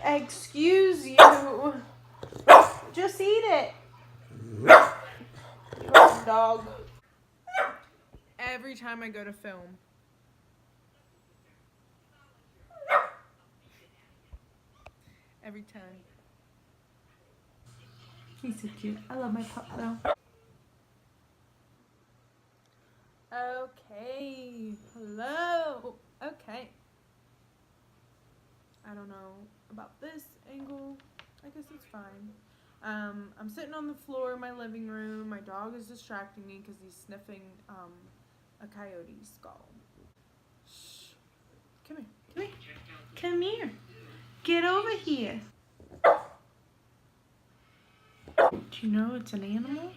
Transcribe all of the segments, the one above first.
Excuse you. Just eat it. You dog. Every time I go to film. Every time. He's so cute. I love my pup though. Okay. Hello. Okay. I don't know about this angle. I guess it's fine. I'm sitting on the floor in my living room. My dog is distracting me because he's sniffing a coyote's skull. Shh. Come here. Come here. Come here. Get over here. Do you know it's an animal?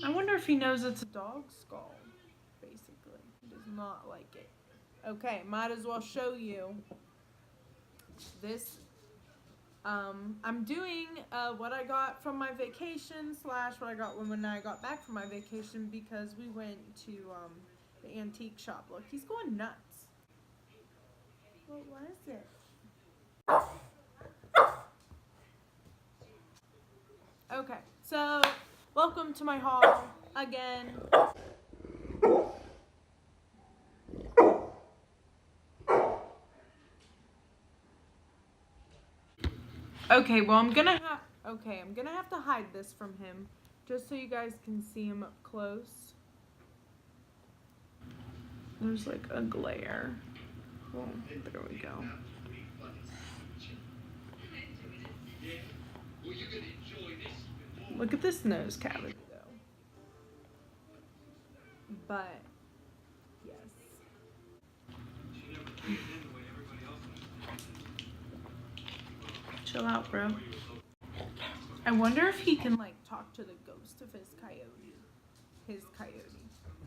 I wonder if he knows it's a dog skull, basically. He does not like it. Okay, might as well show you this. I'm doing what I got from my vacation / what I got when I got back from my vacation because we went to the antique shop. Look, he's going nuts. What was it? Okay, so welcome to my haul again. Okay, well I'm gonna have to hide this from him just so you guys can see him up close. There's like a glare. Oh, there we go. Look at this nose cavity though. But yes. Chill out, bro. I wonder if he can like talk to the ghost of his coyote. His coyote.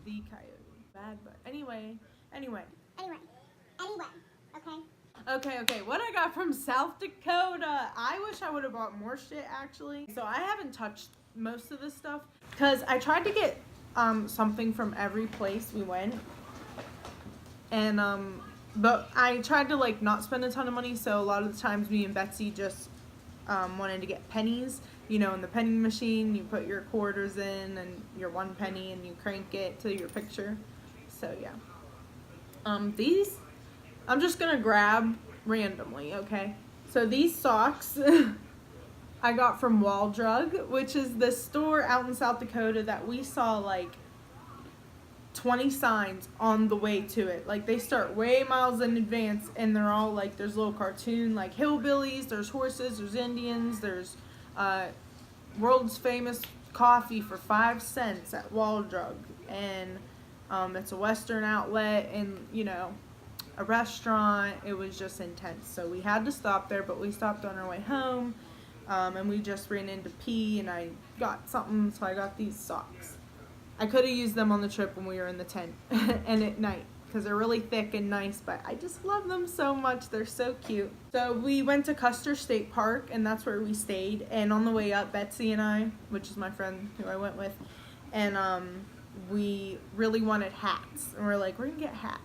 The coyote. Bad, but anyway. Okay, what I got from South Dakota. I wish I would have bought more shit actually. So I haven't touched most of this stuff because I tried to get something from every place we went. And but I tried to like not spend a ton of money, so a lot of the times me and Betsy just wanted to get pennies. You know, in the penny machine, you put your quarters in and your 1 penny and you crank it to your picture. So yeah. These I'm just gonna grab randomly, okay? So these socks I got from Wall Drug, which is the store out in South Dakota that we saw like 20 signs on the way to it. Like they start way miles in advance and they're all like, there's little cartoon like hillbillies, there's horses, there's Indians, there's world's famous coffee for 5 cents at Wall Drug, and it's a Western outlet and you know a restaurant. It was just intense, so we had to stop there, but we stopped on our way home and we just ran into P and I got something, so I got these socks. I could have used them on the trip when we were in the tent and at night because they're really thick and nice, but I just love them so much. They're so cute. So we went to Custer State Park and that's where we stayed, and on the way up Betsy and I, which is my friend who I went with, and we really wanted hats and we're like, we're gonna get hats.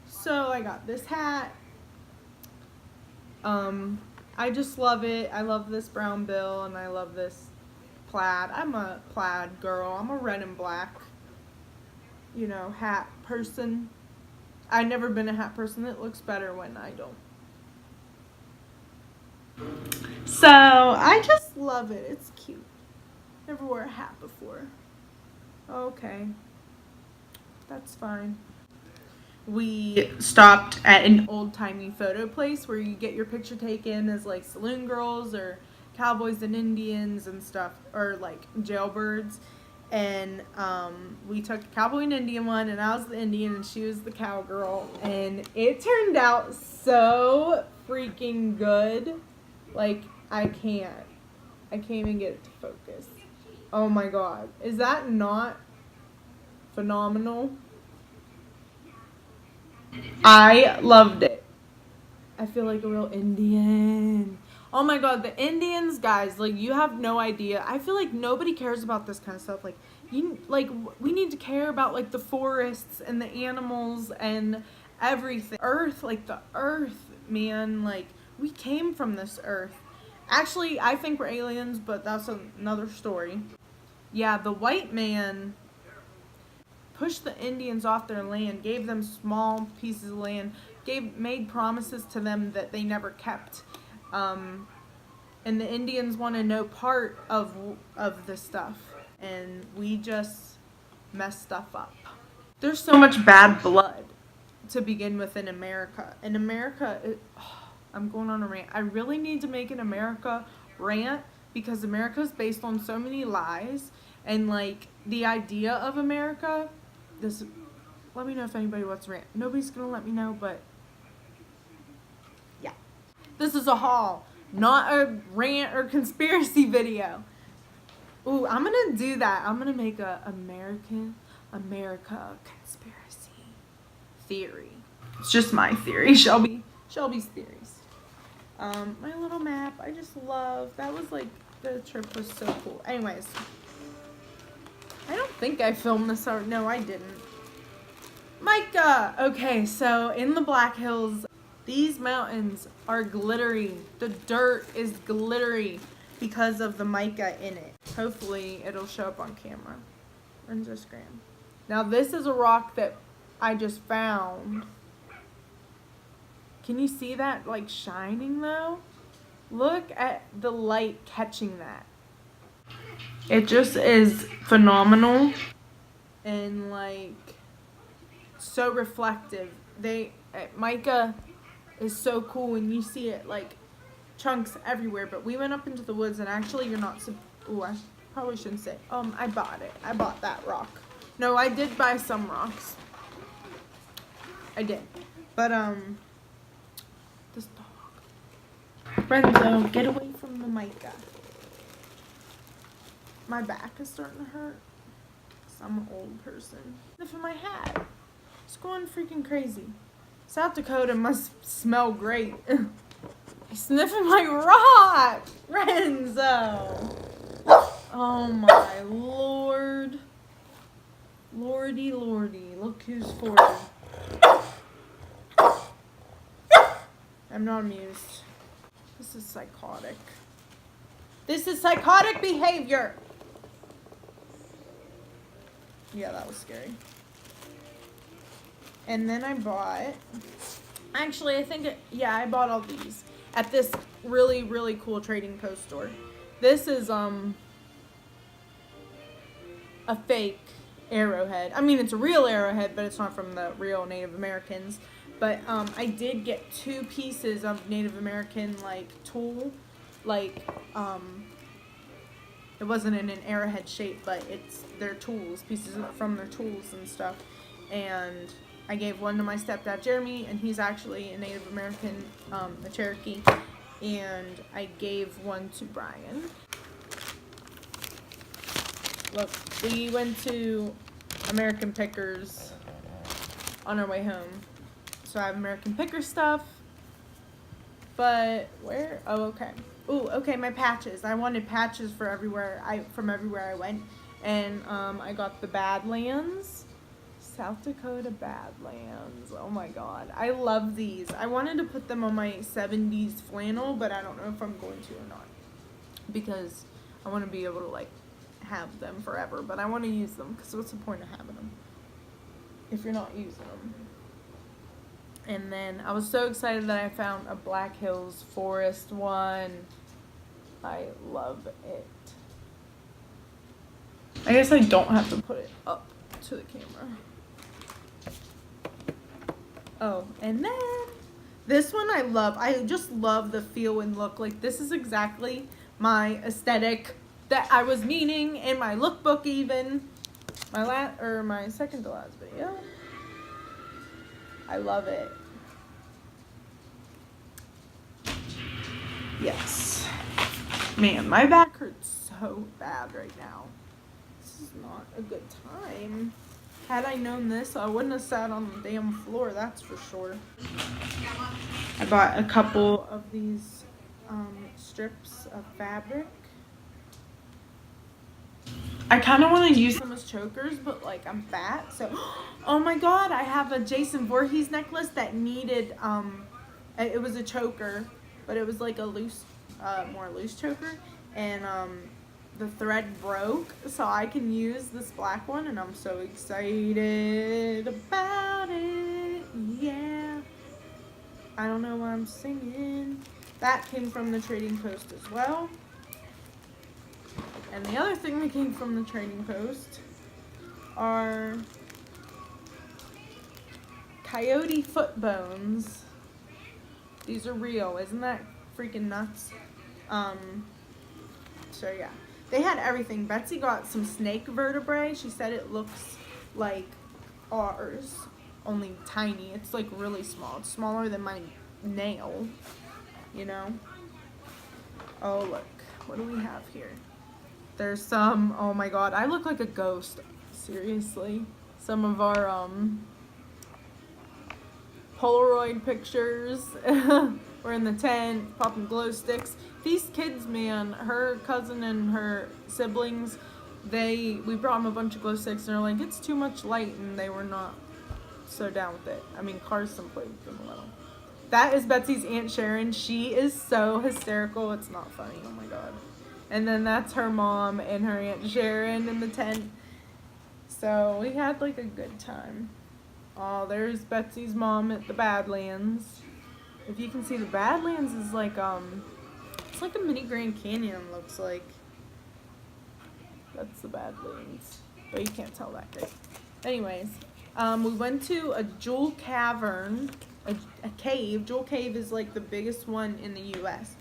So I got this hat. I just love it. I love this brown bill and I love this plaid. I'm a plaid girl. I'm a red and black, you know, hat person. I've never been a hat person. It looks better when I don't. So I just love it. It's cute. Never wore a hat before. Okay. That's fine. We stopped at an old-timey photo place where you get your picture taken as like saloon girls or cowboys and Indians and stuff, or like jailbirds. And we took a cowboy and Indian one, and I was the Indian and she was the cowgirl, and it turned out so freaking good. Like I can't even get it to focus. Oh my god, is that not phenomenal? I loved it. I feel like a real Indian. Oh my god, the Indians, guys, like you have no idea. I feel like nobody cares about this kind of stuff. Like we need to care about like the forests and the animals and everything. Earth, like the earth, man. Like We came from this earth. Actually, I think we're aliens, but that's another story. Yeah, the white man pushed the Indians off their land, gave them small pieces of land, made promises to them that they never kept. And the Indians wanted no part of this stuff, and we just messed stuff up. There's so much bad blood to begin with in America. In America, I'm going on a rant. I really need to make an America rant because America is based on so many lies, and like the idea of America. Let me know if anybody wants to rant. Nobody's gonna let me know, but yeah, this is a haul, not a rant or conspiracy video. Ooh, I'm gonna do that. I'm gonna make a America conspiracy theory. It's just my theory. Shelby's theories. My little map. I just love. That was like, the trip was so cool. Anyways, I don't think I filmed this. Or no, I didn't. Mica. Okay, so in the Black Hills, these mountains are glittery. The dirt is glittery because of the mica in it. Hopefully it'll show up on camera. Instagram. Now this is a rock that I just found. Can you see that like shining though? Look at the light catching that. It just is phenomenal and like so reflective. Mica is so cool and you see it like chunks everywhere, but we went up into the woods and actually you're not ooh, I probably shouldn't say. I bought it. I bought that rock. No, I did buy some rocks. I did. But this dog. Renzo, get away from the mica. My back is starting to hurt. Cause I'm an old person. Sniffing my hat. It's going freaking crazy. South Dakota must smell great. Sniffing my rock, Renzo. Oh my lord. Lordy, lordy. Look who's 40. I'm not amused. This is psychotic. This is psychotic behavior. Yeah, that was scary. And then I bought, actually I think, I bought all these at this really, really cool trading post store. This is a fake arrowhead. I mean, it's a real arrowhead, but it's not from the real Native Americans. But I did get 2 pieces of Native American like tool, like it wasn't in an arrowhead shape, but it's their tools, pieces from their tools and stuff. And I gave one to my stepdad Jeremy, and he's actually a Native American, a Cherokee, and I gave one to Brian. Look, we went to American Pickers on our way home. So I have American Picker stuff, but where? Oh, okay. Ooh, okay, my patches. I wanted patches for from everywhere I went, and I got the Badlands, South Dakota Badlands. Oh my god, I love these. I wanted to put them on my 70s flannel, but I don't know if I'm going to or not, because I want to be able to like have them forever, but I want to use them, because what's the point of having them if you're not using them? And then I was so excited that I found a Black Hills Forest one. I love it. I guess I don't have to put it up to the camera. Oh, and then this one I love. I just love the feel and look. Like, this is exactly my aesthetic that I was meaning in my lookbook even. My second to last video. I love it. Yes. Man, my back hurts so bad right now. This is not a good time. Had I known this, I wouldn't have sat on the damn floor, that's for sure. I bought a couple of these strips of fabric. I kind of want to use them as chokers, but like I'm fat, so oh my god, I have a Jason Voorhees necklace that needed it was a choker, but it was like a loose, more loose choker, and the thread broke, so I can use this black one, and I'm so excited about it. Yeah. I don't know why I'm singing. That came from the Trading Post as well. And the other thing that came from the Trading Post are coyote foot bones. These are real. Isn't that freaking nuts? So yeah. They had everything. Betsy got some snake vertebrae. She said it looks like ours, only tiny. It's like really small. It's smaller than my nail, you know? Oh, look. What do we have here? There's some, oh my god, I look like a ghost. Seriously. Some of our, Polaroid pictures. We're in the tent, popping glow sticks. These kids, man, her cousin and her siblings, we brought them a bunch of glow sticks, and they're like, it's too much light, and they were not so down with it. I mean, Carson played with them a little. That is Betsy's Aunt Sharon. She is so hysterical, it's not funny. Oh my god. And then that's her mom and her Aunt Sharon in the tent. So we had like a good time. Oh, there's Betsy's mom at the Badlands. If you can see, the Badlands is like, it's like a mini Grand Canyon, looks like. That's the Badlands. But you can't tell that great. Anyways, we went to a jewel cavern, a cave. Jewel Cave is like the biggest one in the U.S.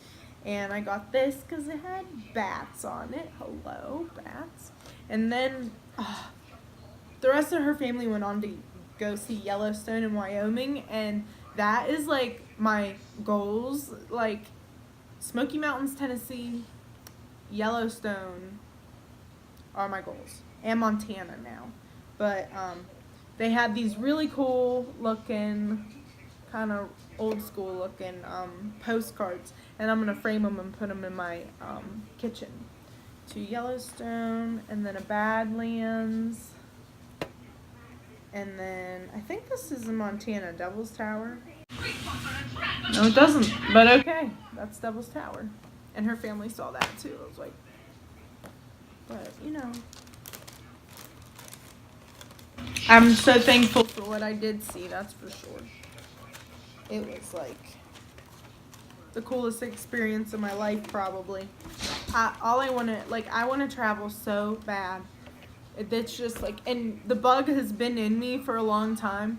And I got this because it had bats on it. Hello, bats. And then the rest of her family went on to go see Yellowstone in Wyoming. And that is like my goals. Like Smoky Mountains, Tennessee, Yellowstone are my goals. And Montana now. But they had these really cool looking, kind of old school looking postcards, and I'm gonna frame them and put them in my kitchen. To Yellowstone, and then a Badlands, and then I think this is in Montana, Devil's Tower. No, it doesn't, but okay, that's Devil's Tower, and her family saw that too. I was like, but you know, I'm so thankful for what I did see, that's for sure. It was like the coolest experience of my life, probably. I want to travel so bad. It's just like, and the bug has been in me for a long time.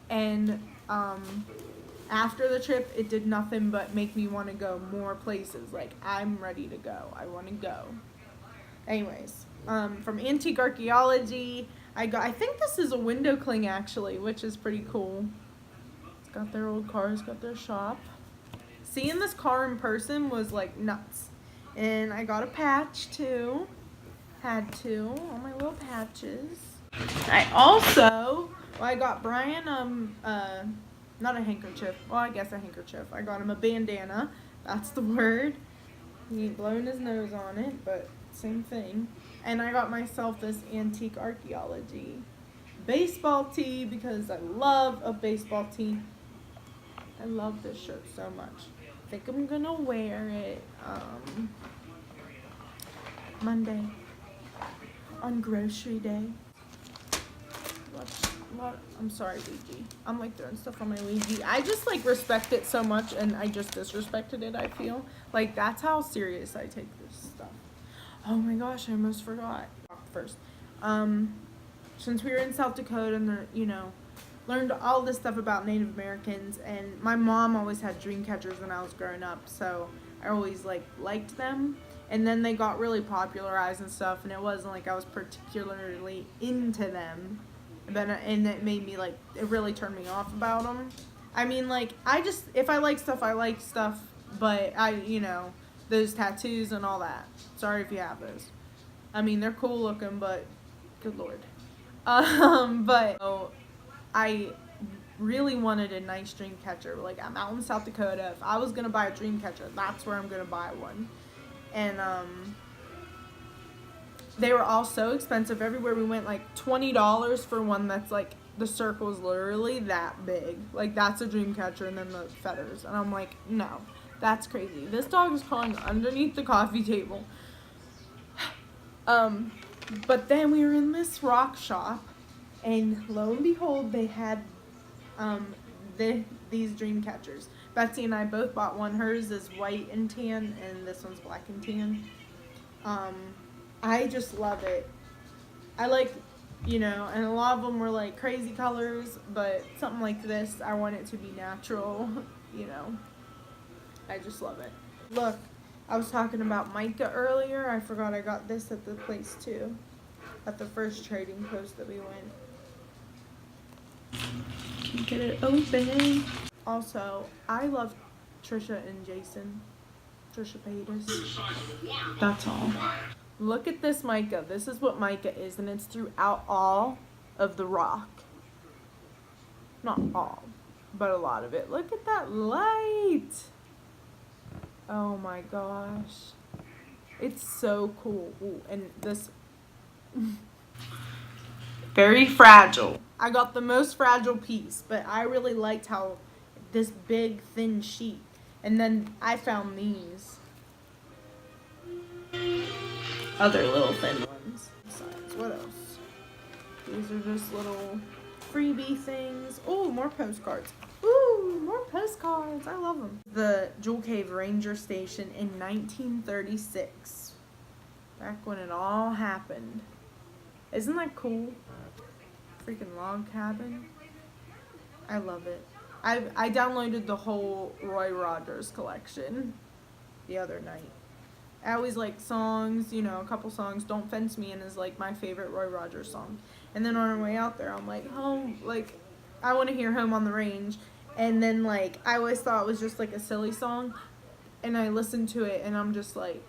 And after the trip, it did nothing but make me want to go more places. Like, I'm ready to go. I want to go. Anyways, from Antique Archaeology, I think this is a window cling actually, which is pretty cool. It's got their old cars, got their shop. Seeing this car in person was like nuts. And I got a patch too. Had to, all my little patches. I got Brian, not a handkerchief. Well, I guess a handkerchief. I got him a bandana. That's the word. He ain't blowing his nose on it, but same thing. And I got myself this Antique Archaeology baseball tee because I love a baseball tee. I love this shirt so much. I think I'm gonna wear it Monday on grocery day. I'm sorry, Ouija. I'm like throwing stuff on my Ouija. I just like respect it so much, and I just disrespected it, I feel. Like, that's how serious I take this stuff. Oh my gosh, I almost forgot. First, since we were in South Dakota and learned all this stuff about Native Americans, and my mom always had dream catchers when I was growing up, so I always liked them. And then they got really popularized and stuff, and it wasn't like I was particularly into them. And it made me it really turned me off about them. I mean, if I like stuff, I like stuff, but those tattoos and all that. Sorry if you have those. I mean, they're cool looking, but good lord. I really wanted a nice dream catcher. Like, I'm out in South Dakota. If I was gonna buy a dream catcher, that's where I'm gonna buy one. And they were all so expensive. Everywhere we went, $20 for one that's the circle is literally that big. Like, that's a dream catcher, and then the feathers. And I'm like, no. That's crazy. This dog is crawling underneath the coffee table. But then we were in this rock shop, and lo and behold, they had these dream catchers. Betsy and I both bought one. Hers is white and tan, and this one's black and tan. I just love it. I like, and a lot of them were like crazy colors, but something like this, I want it to be natural, I just love it. Look, I was talking about mica earlier. I forgot I got this at the place too, at the first trading post that we went. Can't get it open. Also, I love Trisha and Jason. Trisha Paytas. That's all. Look at this mica. This is what mica is, and it's throughout all of the rock. Not all, but a lot of it. Look at that light. Oh my gosh. It's so cool. Ooh, and this very fragile. I got the most fragile piece, but I really liked how this big thin sheet. And then I found these other little thin ones. Besides, what else? These are just little freebie things. Oh, more postcards. Ooh, more postcards. I love them. The Jewel Cave Ranger Station in 1936. Back when it all happened. Isn't that cool? Freaking log cabin. I love it. I downloaded the whole Roy Rogers collection the other night. I always like songs, a couple songs. Don't Fence Me In is like my favorite Roy Rogers song. And then on our way out there, I'm like, home, like, I want to hear Home on the Range. And then, like, I always thought it was just like a silly song. And I listened to it and I'm just like,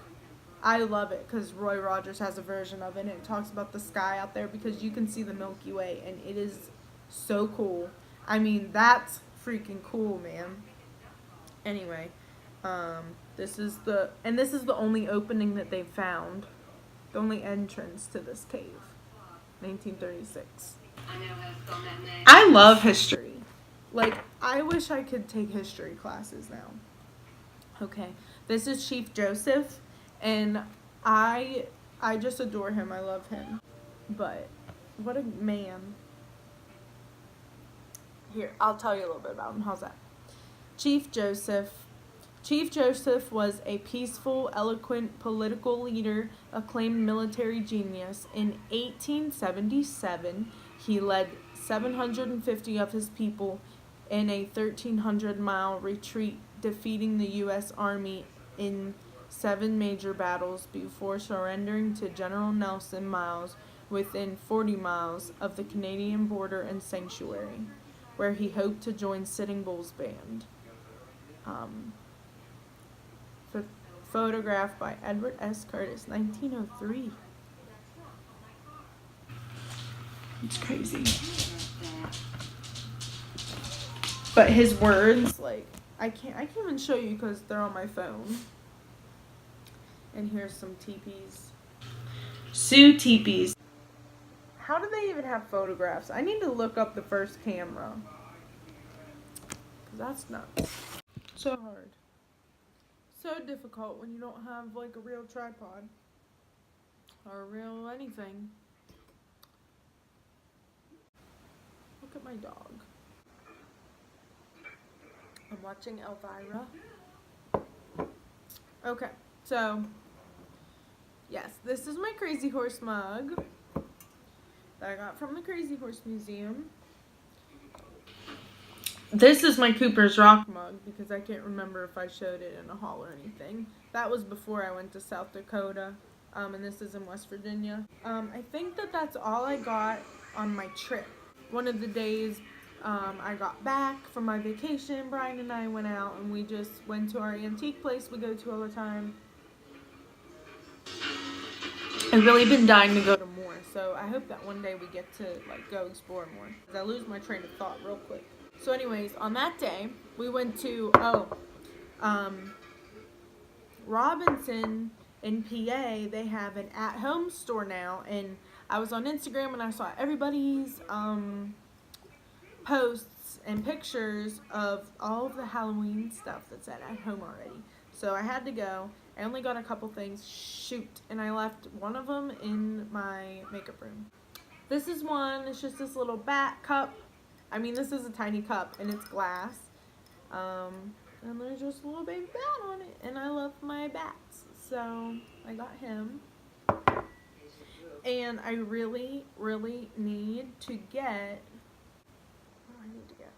I love it because Roy Rogers has a version of it. And it talks about the sky out there because you can see the Milky Way. And it is so cool. I mean, that's freaking cool, man. Anyway, this is the only opening that they've found. The only entrance to this cave. 1936. I love history. Like, I wish I could take history classes now. Okay, this is Chief Joseph, and I just adore him. I love him. But what a man. Here, I'll tell you a little bit about him. How's that? Chief Joseph. Chief Joseph was a peaceful, eloquent political leader, acclaimed military genius. In 1877, he led 750 of his people in a 1,300-mile retreat, defeating the U.S. Army in 7 major battles before surrendering to General Nelson Miles within 40 miles of the Canadian border and Sanctuary, where he hoped to join Sitting Bull's band. Photographed by Edward S. Curtis, 1903. It's crazy. But his words, like, I can't even show you because they're on my phone. And here's some teepees. Sioux teepees. How do they even have photographs? I need to look up the first camera. Because that's nuts. So hard. So difficult when you don't have like a real tripod. Or a real anything. Look at my dog. I'm watching Elvira. Okay, so yes, this is my Crazy Horse mug that I got from the Crazy Horse Museum. This is my Cooper's Rock mug because I can't remember if I showed it in a haul or anything. That was before I went to South Dakota, and this is in West Virginia. I think that's all I got on my trip. One of the days I got back from my vacation, Brian and I went out and we just went to our antique place we go to all the time. I've really been dying to go to more, so I hope that one day we get to like go explore more. I lose my train of thought real quick. So anyways, on that day, we went to, Robinson in PA. They have an at-home store now, and I was on Instagram and I saw everybody's posts screenshots and pictures of all of the Halloween stuff that's at home already. So I had to go. I only got a couple things. Shoot. And I left one of them in my makeup room. This is one. It's just this little bat cup. I mean, this is a tiny cup and it's glass. And there's just a little baby bat on it. And I love my bats. So I got him. And I really, really need to get, what do I need to get?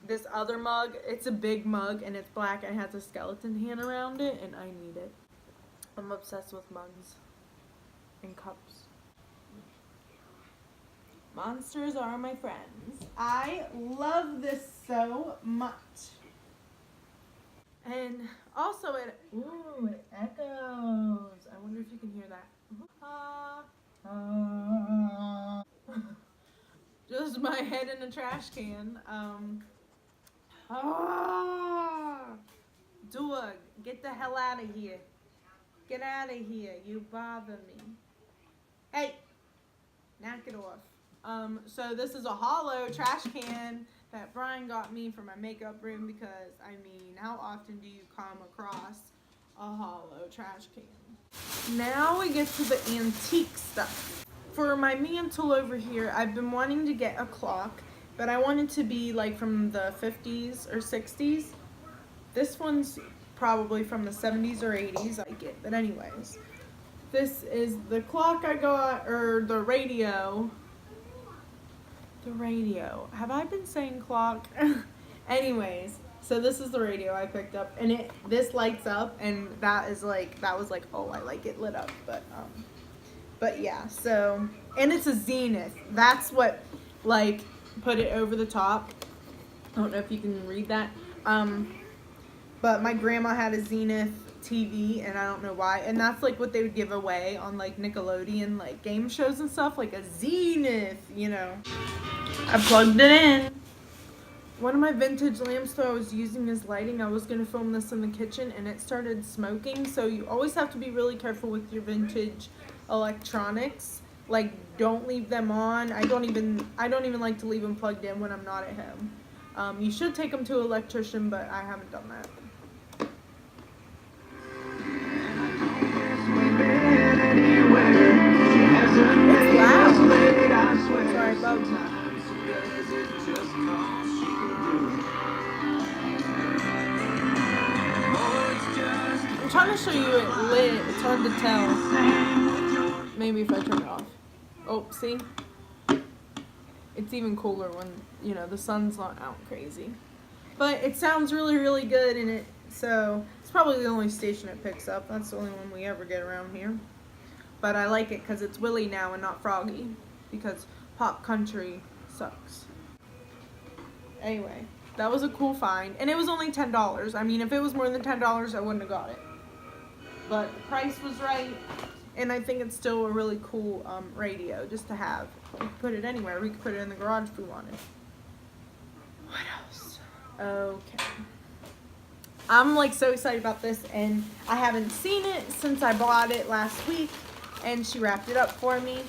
This other mug. It's a big mug and it's black and it has a skeleton hand around it and I need it. I'm obsessed with mugs and cups. Monsters are my friends. I love this so much. And also it echoes. I wonder if you can hear that. Just my head in a trash can. Doug, get the hell out of here. Get out of here. You bother me. Hey, knock it off. So this is a hollow trash can that Brian got me for my makeup room because, I mean, how often do you come across a hollow trash can? Now we get to the antique stuff. For my mantle over here, I've been wanting to get a clock, but I want it to be like from the 50s or 60s. This one's probably from the 70s or 80s, I like it. But anyways, this is the clock I got, or the radio. The radio. Have I been saying clock? Anyways, so this is the radio I picked up, and this lights up, and that was like, oh, I like it lit up. But yeah, so, and it's a Zenith. That's what like put it over the top. I don't know if you can read that. But my grandma had a Zenith TV, and I don't know why. And that's like what they would give away on like Nickelodeon, like game shows and stuff, like a Zenith, you know. I plugged it in. One of my vintage lamps that I was using as lighting, I was going to film this in the kitchen, and it started smoking. So you always have to be really careful with your vintage electronics. Like, don't leave them on. I don't even like to leave them plugged in when I'm not at home. You should take them to an electrician, but I haven't done that. It's loud. Sorry, bugs. I'm trying to show you it lit. It's hard to tell. Maybe if I turn it off. Oh, see? It's even cooler when, you know, the sun's not out crazy. But it sounds really, really good in it. So it's probably the only station it picks up. That's the only one we ever get around here. But I like it because it's Willie now and not Froggy. Because pop country sucks. Anyway, that was a cool find. And it was only $10. I mean, if it was more than $10, I wouldn't have got it. But the price was right. And I think it's still a really cool radio just to have. We could put it anywhere. We could put it in the garage if we wanted. What else? Okay. I'm like so excited about this, and I haven't seen it since I bought it last week, and she wrapped it up for me.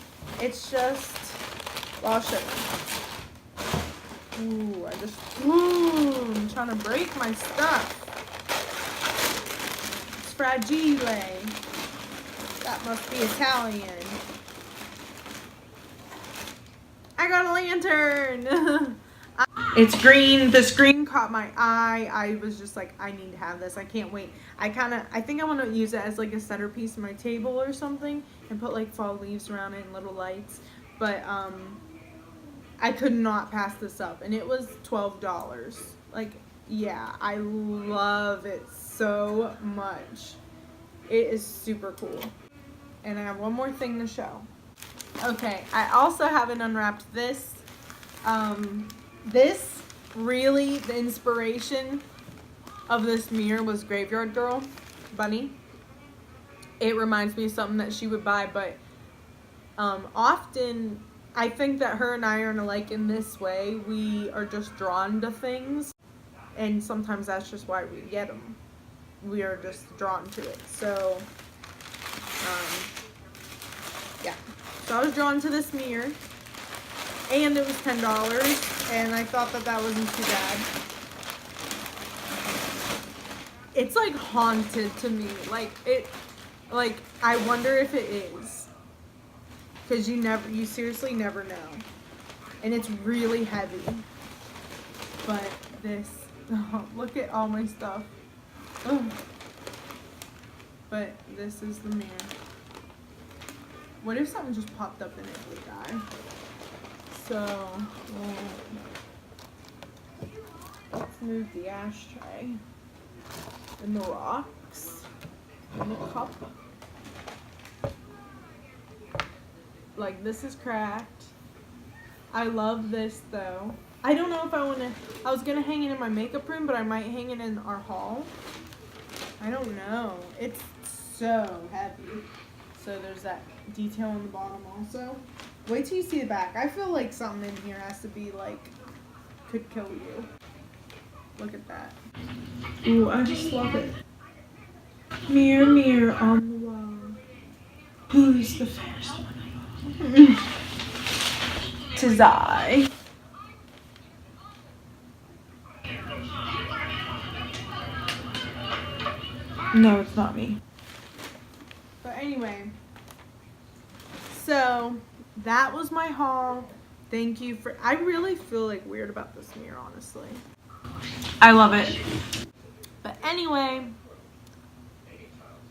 It's just, well, I'll show you. Ooh, I'm trying to break my stuff. It's fragile. That must be Italian. I got a lantern. It's green. The screen caught my eye. I was just like, I need to have this. I can't wait. I think I want to use it as like a centerpiece of my table or something and put like fall leaves around it and little lights. But I could not pass this up, and it was $12. Like, yeah, I love it so much. It is super cool. And I have one more thing to show. Okay, I also haven't unwrapped this. This really, the inspiration of this mirror was Graveyard Girl Bunny. It reminds me of something that she would buy, but often I think that her and I are alike in this way. We are just drawn to things, and sometimes that's just why we get them. We are just drawn to it. So, yeah. So I was drawn to this mirror, and it was $10, and I thought that wasn't too bad. It's like haunted to me. Like I wonder if it is. Cause you seriously never know. And it's really heavy. But this, oh, look at all my stuff. Ugh. But this is the mirror. What if something just popped up in it would die? So, let's move the ashtray. And the rocks. And the cup. Like, this is cracked. I love this though. I don't know if I was gonna hang it in my makeup room, but I might hang it in our hall. I don't know. It's so heavy. So there's that detail on the bottom also. Wait till you see the back. I feel like something in here has to be like, could kill you. Look at that. Ooh, I just love it. Mirror, mirror on the wall. Who's the fairest one? 'Tis I. No, it's not me. But anyway, so that was my haul. Thank you for, I really feel like weird about this mirror, honestly. I love it. But anyway,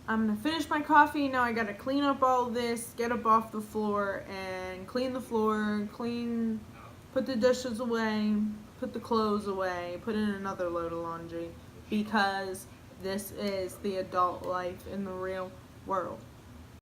I'm gonna finish my coffee. Now I gotta clean up all this, get up off the floor and clean the floor, put the dishes away, put the clothes away, put in another load of laundry because this is the adult life in the real world.